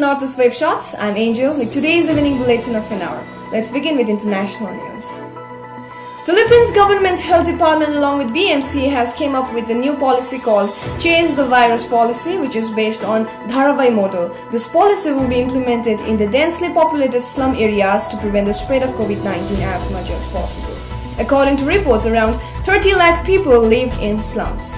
Northeast Wave Shots. I'm Angel with today's evening bulletin of an hour. Let's begin with international news. Philippines Government Health Department along with BMC has came up with a new policy called Chase the Virus Policy, which is based on Dharavai model. This policy will be implemented in the densely populated slum areas to prevent the spread of COVID-19 as much as possible. According to reports, around 30 lakh people live in slums.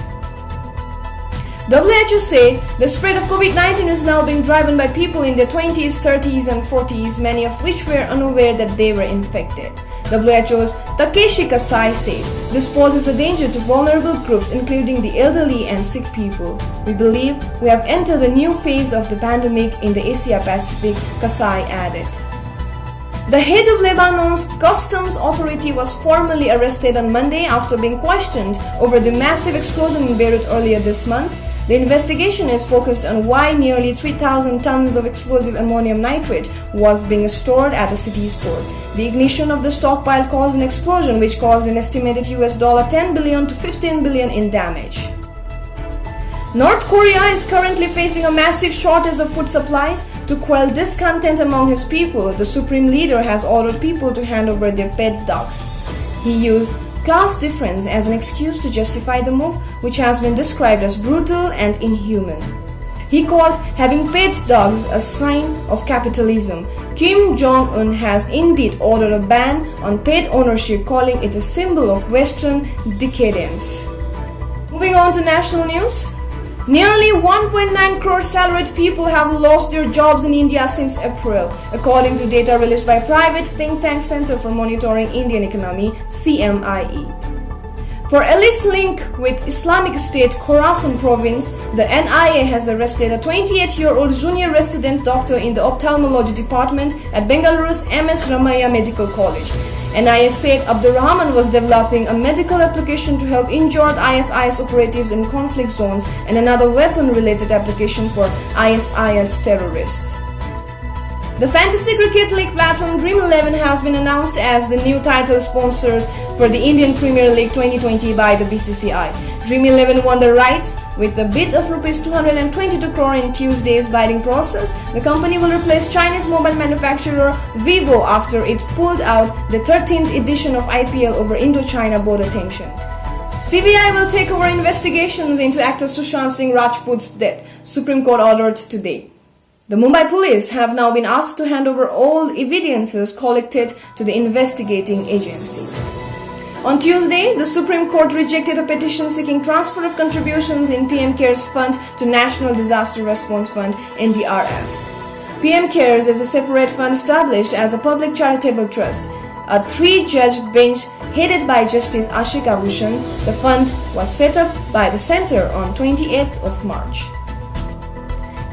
WHO say the spread of COVID-19 is now being driven by people in their 20s, 30s and 40s, many of which were unaware that they were infected. WHO's Takeshi Kasai says this poses a danger to vulnerable groups including the elderly and sick people. We believe we have entered a new phase of the pandemic in the Asia Pacific, Kasai added. The head of Lebanon's customs authority was formally arrested on Monday after being questioned over the massive explosion in Beirut earlier this month. The investigation is focused on why nearly 3,000 tons of explosive ammonium nitrate was being stored at the city's port. The ignition of the stockpile caused an explosion which caused an estimated $10 billion to $15 billion in damage. North Korea is currently facing a massive shortage of food supplies. To quell discontent among his people, the supreme leader has ordered people to hand over their pet dogs. He used class difference as an excuse to justify the move, which has been described as brutal and inhuman. He called having pet dogs a sign of capitalism. Kim Jong-un has indeed ordered a ban on pet ownership, calling it a symbol of Western decadence. Moving on to national news. Nearly 1.9 crore salaried people have lost their jobs in India since April, according to data released by private think tank Center for Monitoring Indian Economy, CMIE. For illicit link with Islamic State Khorasan province, the NIA has arrested a 28-year-old junior resident doctor in the ophthalmology department at Bengaluru's MS Ramaiah Medical College. NIA said Abdurrahman was developing a medical application to help injured ISIS operatives in conflict zones and another weapon-related application for ISIS terrorists. The Fantasy Cricket League platform Dream 11 has been announced as the new title sponsors for the Indian Premier League 2020 by the BCCI. Dream 11 won the rights with a bid of Rs 222 crore in Tuesday's bidding process. The company will replace Chinese mobile manufacturer Vivo after it pulled out the 13th edition of IPL over Indo-China border tensions. CBI will take over investigations into actor Sushant Singh Rajput's death, Supreme Court ordered today. The Mumbai police have now been asked to hand over all evidences collected to the investigating agency. On Tuesday, the Supreme Court rejected a petition seeking transfer of contributions in PM CARES Fund to National Disaster Response Fund (NDRF). PM CARES is a separate fund established as a public charitable trust. A three-judge bench headed by Justice Ashika Bhushan, the fund was set up by the Centre on 28th of March.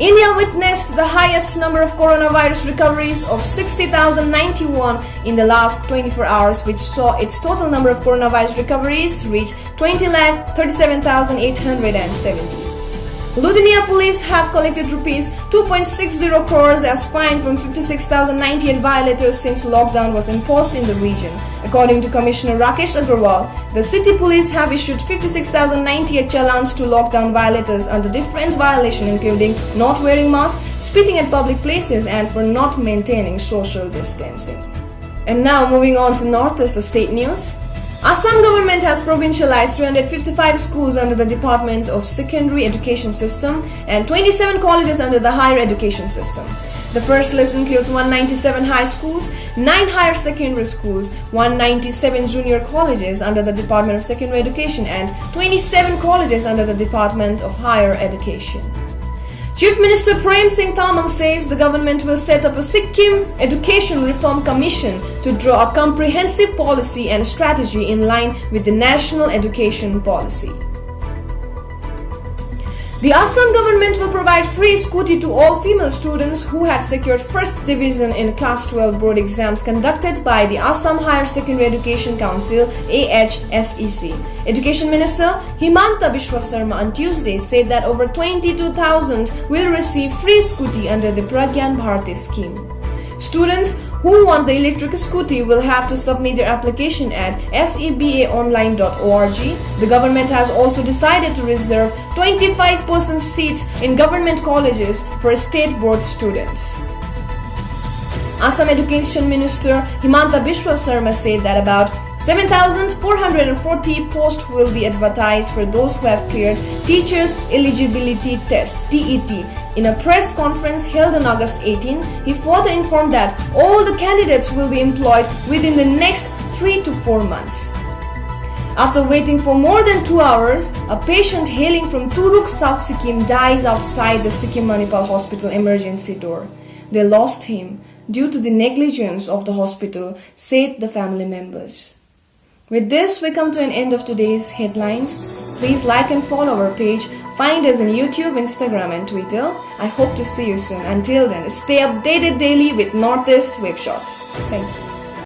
India witnessed the highest number of coronavirus recoveries of 60,091 in the last 24 hours, which saw its total number of coronavirus recoveries reach 20,37,870. Ludhiana police have collected Rs 2.60 crores as fine from 56,098 violators since lockdown was imposed in the region. According to Commissioner Rakesh Agarwal, the city police have issued 56,098 challans to lockdown violators under different violations including not wearing masks, spitting at public places and for not maintaining social distancing. And now moving on to Northeast state news. Assam government has provincialized 355 schools under the Department of Secondary Education System and 27 colleges under the Higher Education System. The first list includes 197 high schools, 9 higher secondary schools, 197 junior colleges under the Department of Secondary Education and 27 colleges under the Department of Higher Education. Chief Minister Prem Singh Tamang says the government will set up a Sikkim Education Reform Commission to draw a comprehensive policy and strategy in line with the national education policy. The Assam government will provide free scooty to all female students who had secured first division in Class 12 board exams conducted by the Assam Higher Secondary Education Council AHSEC. Education Minister Himanta Biswa Sarma on Tuesday said that over 22,000 will receive free scooty under the Pragyan Bharati scheme. Students who want the electric scooty will have to submit their application at sebaonline.org. The government has also decided to reserve 25% seats in government colleges for state board students. Assam Education Minister Himanta Biswa Sarma said that about 7,440 posts will be advertised for those who have cleared Teachers Eligibility Test (TET). In a press conference held on August 18, he further informed that all the candidates will be employed within the next 3 to 4 months. After waiting for more than 2 hours, a patient hailing from Turuk, South Sikkim dies outside the Sikkim Manipal Hospital emergency door. They lost him due to the negligence of the hospital, said the family members. With this, we come to an end of today's headlines. Please like and follow our page. Find us on YouTube, Instagram and Twitter. I hope to see you soon. Until then, stay updated daily with Northeast Web Shots. Thank you.